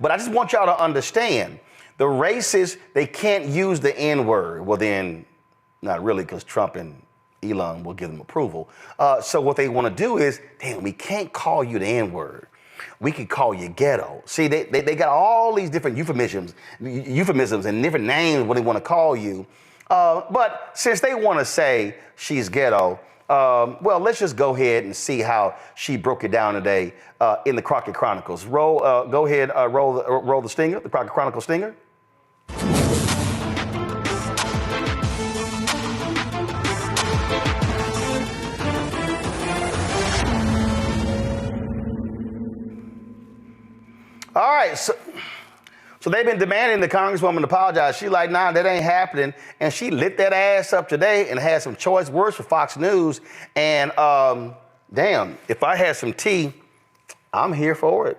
But I just want y'all to understand, the racists, they can't use the N-word. Well, then, not really, because Trump and Elon will give them approval. So what they want to do is, damn, we can't call you the N-word. We could call you ghetto. See, they got all these different euphemisms and different names what they want to call you. But since they want to say she's ghetto, well, let's just go ahead and see how she broke it down today in the Crockett Chronicles. Go ahead, roll the stinger, the Crockett Chronicles stinger. All right, so they've been demanding the Congresswoman apologize. She like, nah, that ain't happening. And she lit that ass up today and had some choice words for Fox News. And damn, if I had some tea, I'm here for it.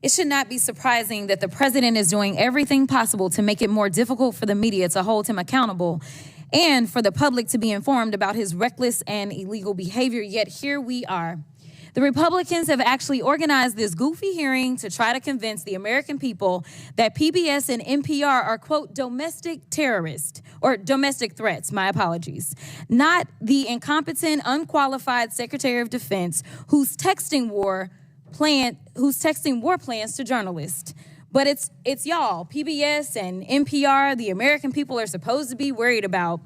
It should not be surprising that the president is doing everything possible to make it more difficult for the media to hold him accountable and for the public to be informed about his reckless and illegal behavior. Yet here we are. The Republicans have actually organized this goofy hearing to try to convince the American people that PBS and NPR are, quote, domestic terrorists, or domestic threats, my apologies, not the incompetent, unqualified Secretary of Defense who's texting war plans to journalists. But it's y'all, PBS and NPR, the American people are supposed to be worried about.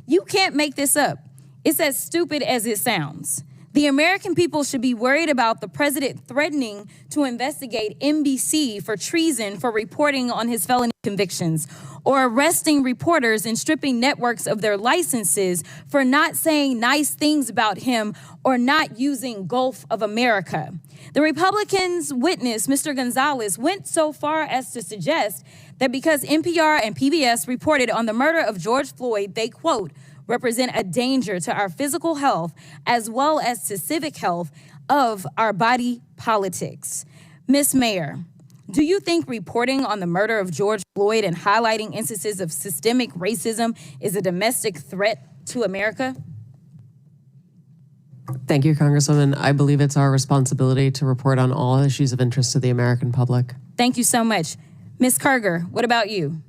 You can't make this up. It's as stupid as it sounds. The American people should be worried about the president threatening to investigate NBC for treason for reporting on his felony convictions, or arresting reporters and stripping networks of their licenses for not saying nice things about him or not using Gulf of America. The Republicans' witness, Mr. Gonzalez, went so far as to suggest that because NPR and PBS reported on the murder of George Floyd, they, quote, represent a danger to our physical health as well as to civic health of our body politics. Ms. Mayor, do you think reporting on the murder of George Floyd and highlighting instances of systemic racism is a domestic threat to America? Thank you, Congresswoman. I believe it's our responsibility to report on all issues of interest to the American public. Thank you so much. Ms. Kerger, what about you?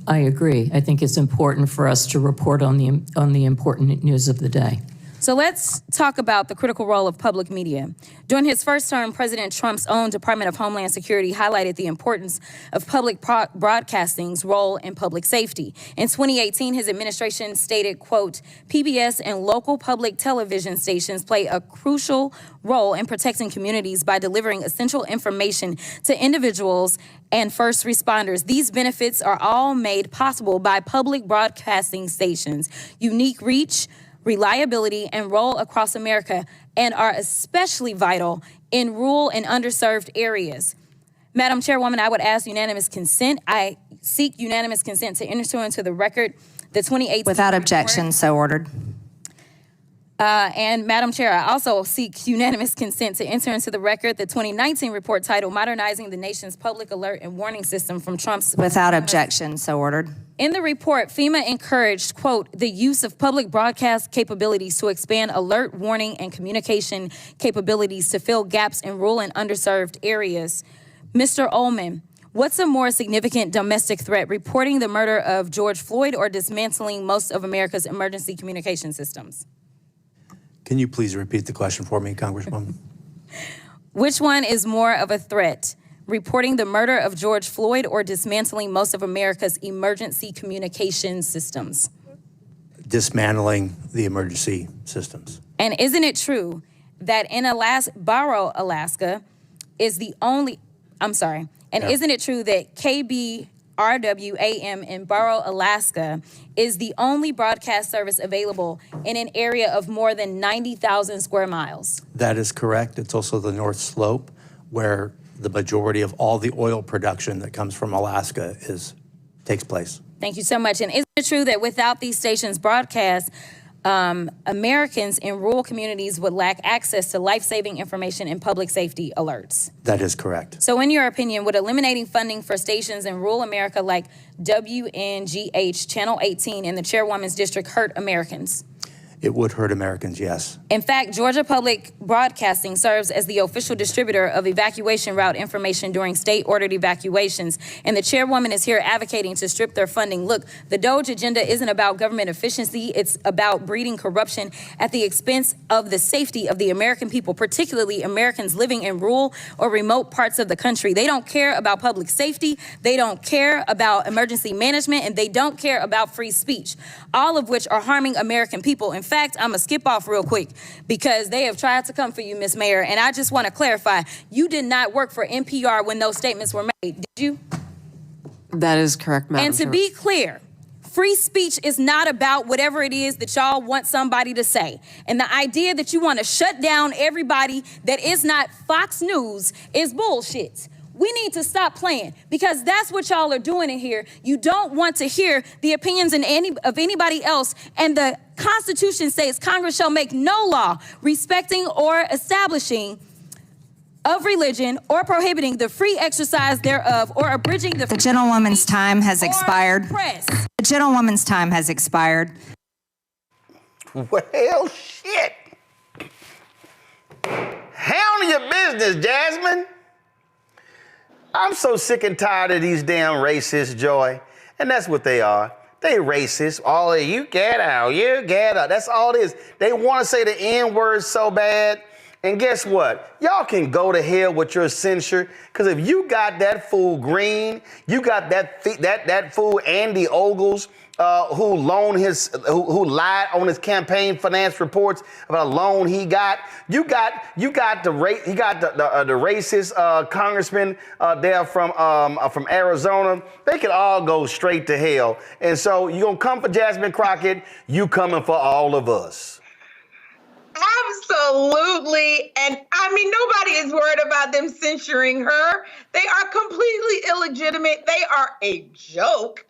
I agree. I think it's important for us to report on the important news of the day. So let's talk about the critical role of public media. During his first term, President Trump's own Department of Homeland Security highlighted the importance of public broadcasting's role in public safety. In 2018, his administration stated, quote, PBS and local public television stations play a crucial role in protecting communities by delivering essential information to individuals and first responders. These benefits are all made possible by public broadcasting stations' unique reach, reliability, and role across America, and are especially vital in rural and underserved areas. Madam Chairwoman, I would ask unanimous consent. I seek unanimous consent to enter into the record the 2018 Without objection, so ordered. And Madam Chair, I also seek unanimous consent to enter into the record the 2019 report titled Modernizing the Nation's Public Alert and Warning System from Trump's... Without objection, so ordered. In the report, FEMA encouraged, quote, the use of public broadcast capabilities to expand alert, warning, and communication capabilities to fill gaps in rural and underserved areas. Mr. Ullman, what's a more significant domestic threat, reporting the murder of George Floyd or dismantling most of America's emergency communication systems? Can you please repeat the question for me, Congresswoman? Which one is more of a threat? Reporting the murder of George Floyd or dismantling most of America's emergency communication systems? Dismantling the emergency systems. And isn't it true that in Barrow, Alaska is the only, isn't it true that KBRW-AM in Barrow, Alaska is the only broadcast service available in an area of more than 90,000 square miles? That is correct. It's also the North Slope, where the majority of all the oil production that comes from Alaska takes place. Thank you so much. And isn't it true that without these stations' broadcast, Americans in rural communities would lack access to life-saving information and public safety alerts? That is correct. So in your opinion, would eliminating funding for stations in rural America like WNGH, Channel 18, and the Chairwoman's District hurt Americans? It would hurt Americans, yes. In fact, Georgia Public Broadcasting serves as the official distributor of evacuation route information during state-ordered evacuations, and the chairwoman is here advocating to strip their funding. Look, the DOGE agenda isn't about government efficiency. It's about breeding corruption at the expense of the safety of the American people, particularly Americans living in rural or remote parts of the country. They don't care about public safety. They don't care about emergency management, and they don't care about free speech, all of which are harming American people. In fact, I'm gonna skip off real quick because they have tried to come for you, Ms. Mayor, and I just want to clarify, you did not work for NPR when those statements were made, did you? That is correct, Madam And to Chair. be clear, free speech is not about whatever it is that y'all want somebody to say. And the idea that you want to shut down everybody that is not Fox News is bullshit. We need to stop playing because that's what y'all are doing in here. You don't want to hear the opinions of anybody else. And the Constitution says Congress shall make no law respecting or establishing of religion or prohibiting the free exercise thereof or abridging the The gentlewoman's time has expired. press. The gentlewoman's time has expired. Well, shit. Handle your business, Jasmine. I'm so sick and tired of these damn racists, Joy. And that's what they are. They racist. All of you ghetto, you ghetto. That's all it is. They want to say the N-word so bad. And guess what? Y'all can go to hell with your censure. Because if you got that fool Green, you got that fool Andy Ogles, who lied on his campaign finance reports about a loan he got. You got the racist congressman there from Arizona. They could all go straight to hell. And so you gonna come for Jasmine Crockett? You coming for all of us? Absolutely. And I mean, nobody is worried about them censuring her. They are completely illegitimate. They are a joke.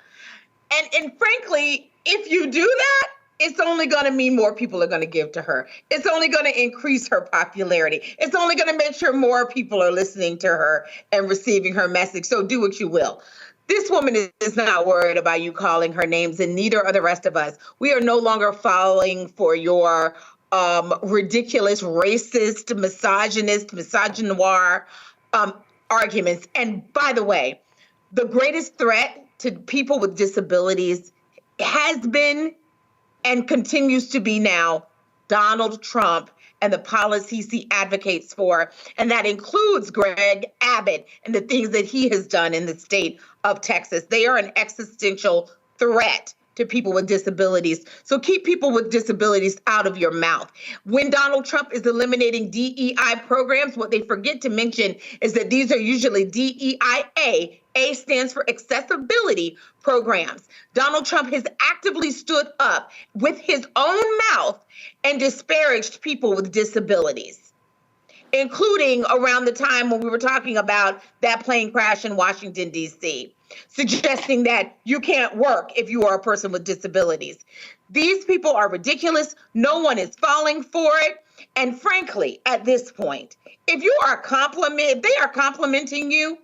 And frankly, if you do that, it's only going to mean more people are going to give to her. It's only going to increase her popularity. It's only going to make sure more people are listening to her and receiving her message. So do what you will. This woman is not worried about you calling her names, and neither are the rest of us. We are no longer falling for your ridiculous, racist, misogynist, misogynoir arguments. And by the way, the greatest threat to people with disabilities has been and continues to be now Donald Trump and the policies he advocates for. And that includes Greg Abbott and the things that he has done in the state of Texas. They are an existential threat to people with disabilities. So keep people with disabilities out of your mouth. When Donald Trump is eliminating DEI programs, what they forget to mention is that these are usually DEIA. A stands for accessibility programs. Donald Trump has actively stood up with his own mouth and disparaged people with disabilities, including around the time when we were talking about that plane crash in Washington, D.C., suggesting that you can't work if you are a person with disabilities. These people are ridiculous. No one is falling for it. And frankly, at this point, if they are complimenting you,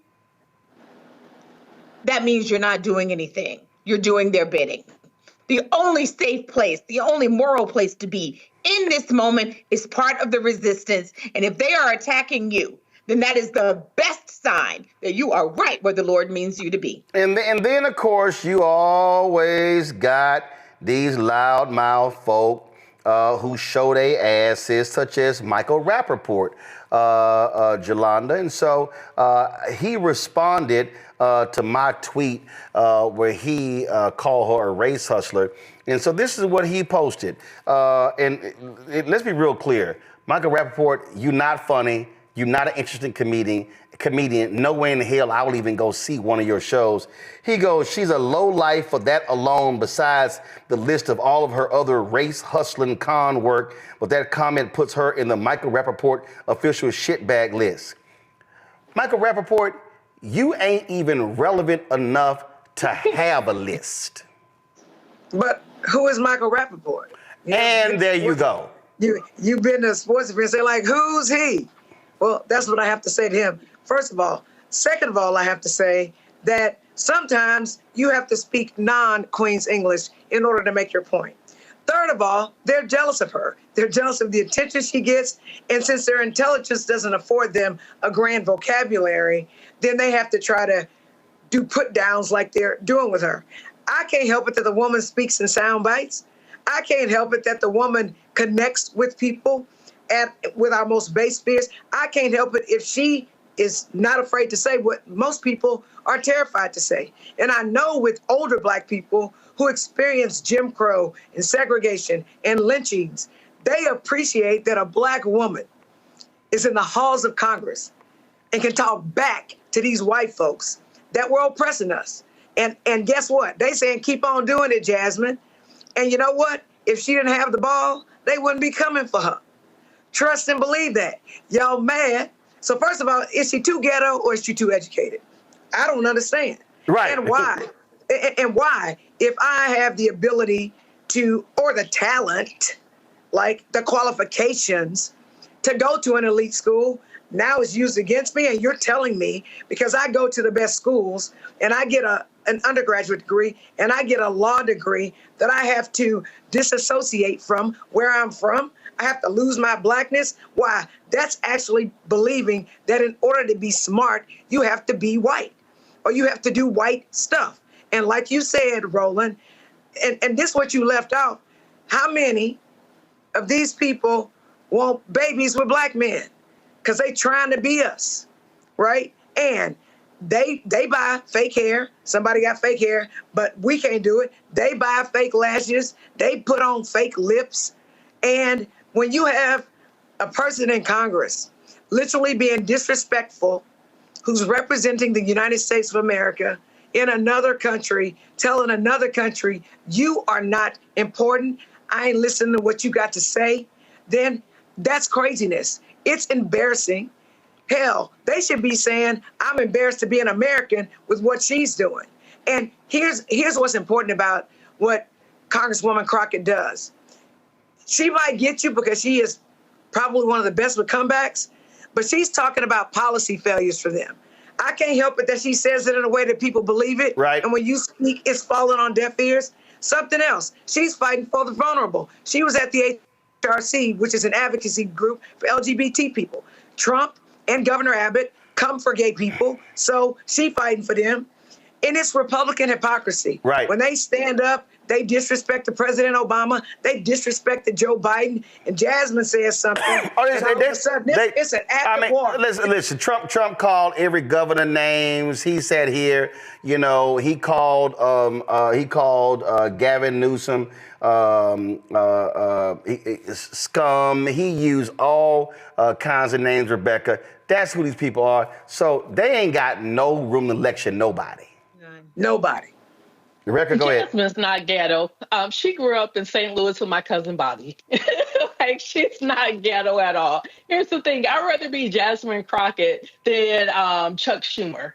that means you're not doing anything. You're doing their bidding. The only safe place, the only moral place to be in this moment is part of the resistance. And if they are attacking you, then that is the best sign that you are right where the Lord means you to be. And then, of course, you always got these loudmouth folk who show their asses, such as Michael Rappaport, Jolanda. And so he responded to my tweet where he called her a race hustler. And so this is what he posted. Let's be real clear. Michael Rappaport, you're not funny. You're not an interesting comedian. No way in hell I will even go see one of your shows. He goes, she's a low life for that alone, besides the list of all of her other race hustling con work. But that comment puts her in the Michael Rappaport official shitbag list. Michael Rappaport, you ain't even relevant enough to have a list. But who is Michael Rappaport? And there you go. You've been to sports events. They're like, who's he? Well, that's what I have to say to him, first of all. Second of all, I have to say that sometimes you have to speak non-Queen's English in order to make your point. Third of all, they're jealous of her. They're jealous of the attention she gets. And since their intelligence doesn't afford them a grand vocabulary, then they have to try to do put downs like they're doing with her. I can't help it that the woman speaks in sound bites. I can't help it that the woman connects with people with our most base fears. I can't help it if she is not afraid to say what most people are terrified to say. And I know with older Black people who experience Jim Crow and segregation and lynchings, they appreciate that a Black woman is in the halls of Congress and can talk back to these white folks that were oppressing us. And guess what? They saying, keep on doing it, Jasmine. And you know what? If she didn't have the ball, they wouldn't be coming for her. Trust and believe that. Y'all mad. So first of all, is she too ghetto or is she too educated? I don't understand. Right. And why? And why? If I have the ability to, or the talent, like the qualifications to go to an elite school, now it's used against me, and you're telling me because I go to the best schools and I get an undergraduate degree and I get a law degree that I have to disassociate from where I'm from. I have to lose my Blackness. Why? That's actually believing that in order to be smart, you have to be white or you have to do white stuff. And like you said, Roland, and this is what you left out, how many of these people want babies with Black men? Because they trying to be us, right? And they buy fake hair. Somebody got fake hair, but we can't do it. They buy fake lashes. They put on fake lips. And when you have a person in Congress literally being disrespectful, who's representing the United States of America in another country, telling another country, you are not important, I ain't listening to what you got to say, then that's craziness. It's embarrassing. Hell, they should be saying, I'm embarrassed to be an American with what she's doing. And here's what's important about what Congresswoman Crockett does. She might get you because she is probably one of the best with comebacks, but she's talking about policy failures for them. I can't help it that she says it in a way that people believe it. Right. And when you speak, it's falling on deaf ears. Something else. She's fighting for the vulnerable. She was at the HRC, which is an advocacy group for LGBT people. Trump and Governor Abbott come for gay people, so she fighting for them. And it's Republican hypocrisy. Right. When they stand up, they disrespect President Obama, they disrespected Joe Biden, and Jasmine says something. And all of a sudden, it's an act of war. Listen, Trump called every governor names. He said here, he called Gavin Newsom scum. He used all kinds of names, Rebecca. That's who these people are. So they ain't got no room to lecture nobody. Nobody. Rebecca, go ahead. Jasmine's not ghetto. She grew up in St. Louis with my cousin Bobby. Like, she's not ghetto at all. Here's the thing. I'd rather be Jasmine Crockett than Chuck Schumer,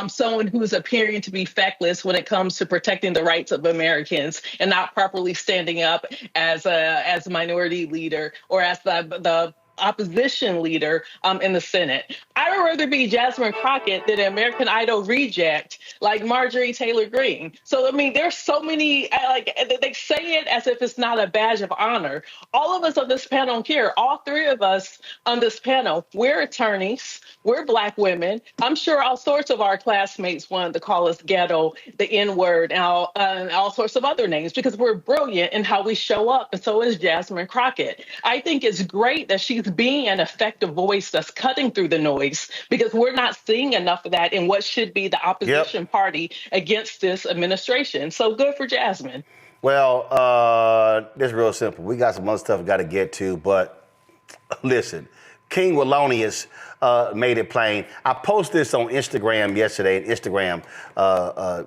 someone who's appearing to be feckless when it comes to protecting the rights of Americans and not properly standing up as a minority leader or as the opposition leader in the Senate. I would rather be Jasmine Crockett than an American Idol reject like Marjorie Taylor Greene. So, I mean, there's so many, they say it as if it's not a badge of honor. All of us on this panel here, all three of us on this panel, we're attorneys, we're Black women. I'm sure all sorts of our classmates wanted to call us ghetto, the N-word, and all sorts of other names because we're brilliant in how we show up, and so is Jasmine Crockett. I think it's great that she's being an effective voice that's cutting through the noise because we're not seeing enough of that in what should be the opposition party against this administration. So good for Jasmine. Well, it's real simple. We got some other stuff we got to get to, but listen, King Wallonius made it plain. I posted this on Instagram yesterday, and Instagram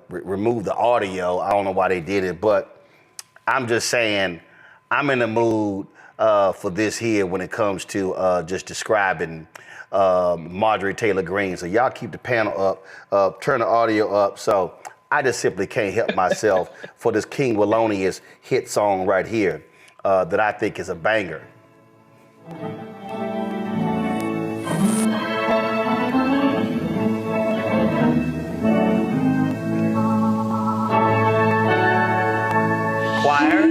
removed the audio. I don't know why they did it, but I'm just saying I'm in the mood for this here when it comes to just describing Marjorie Taylor Greene. So y'all keep the panel up, turn the audio up. So I just simply can't help myself for this King Wallonius hit song right here that I think is a banger. Choir.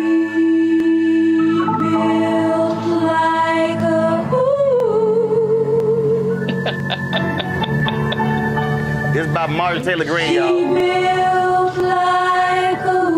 This is by Marjorie Taylor Greene, y'all. Built like a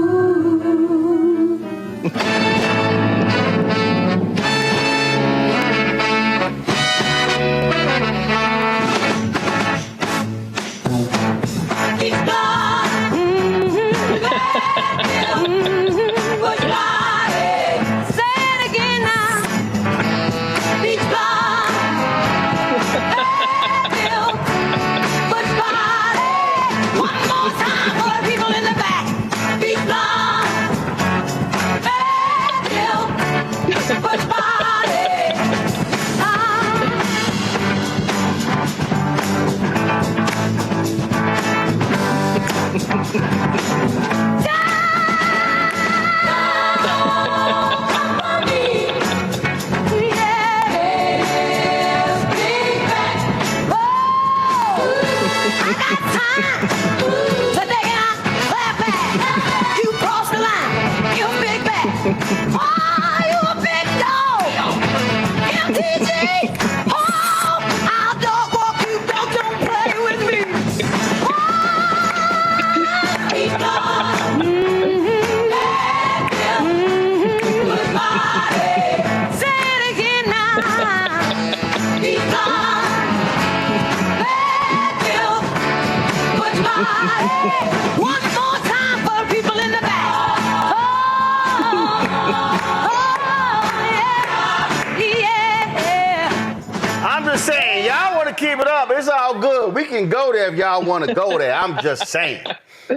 Keep it up. It's all good. We can go there if y'all want to go there. I'm just saying.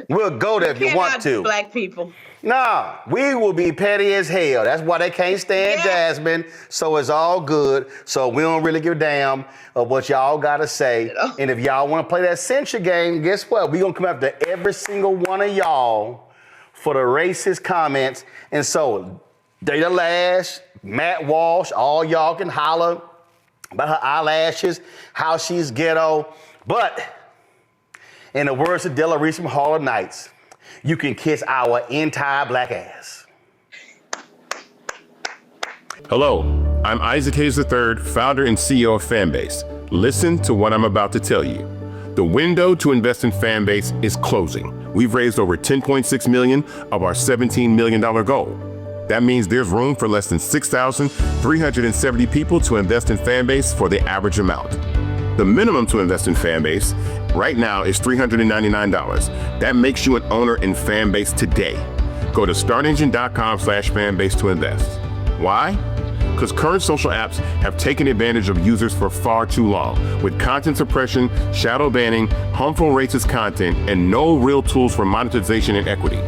We'll go there if you want to. Black people. Nah, we will be petty as hell. That's why they can't stand Jasmine. So it's all good. So we don't really give a damn of what y'all got to say. And if y'all want to play that censure game, guess what? We're going to come after every single one of y'all for the racist comments. And so Data Lash, Matt Walsh, all y'all can holler about her eyelashes, how she's ghetto. But in the words of Della Reese from Harlem Nights, you can kiss our entire black ass. Hello, I'm Isaac Hayes III, founder and CEO of Fanbase. Listen to what I'm about to tell you. The window to invest in Fanbase is closing. We've raised over $10.6 million of our $17 million goal. That means there's room for less than 6,370 people to invest in Fanbase for the average amount. The minimum to invest in Fanbase right now is $399. That makes you an owner in Fanbase today. Go to startengine.com/fanbase to invest. Why? Because current social apps have taken advantage of users for far too long, with content suppression, shadow banning, harmful racist content, and no real tools for monetization and equity.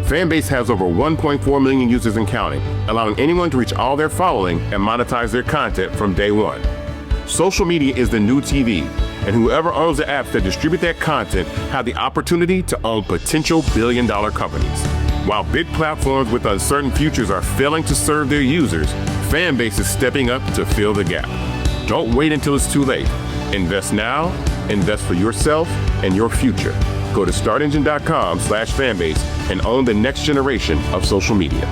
Fanbase has over 1.4 million users and counting, allowing anyone to reach all their following and monetize their content from day one. Social media is the new TV, and whoever owns the apps that distribute that content have the opportunity to own potential billion-dollar companies. While big platforms with uncertain futures are failing to serve their users, Fanbase is stepping up to fill the gap. Don't wait until it's too late. Invest now, invest for yourself and your future. Go to startengine.com/fanbase and own the next generation of social media.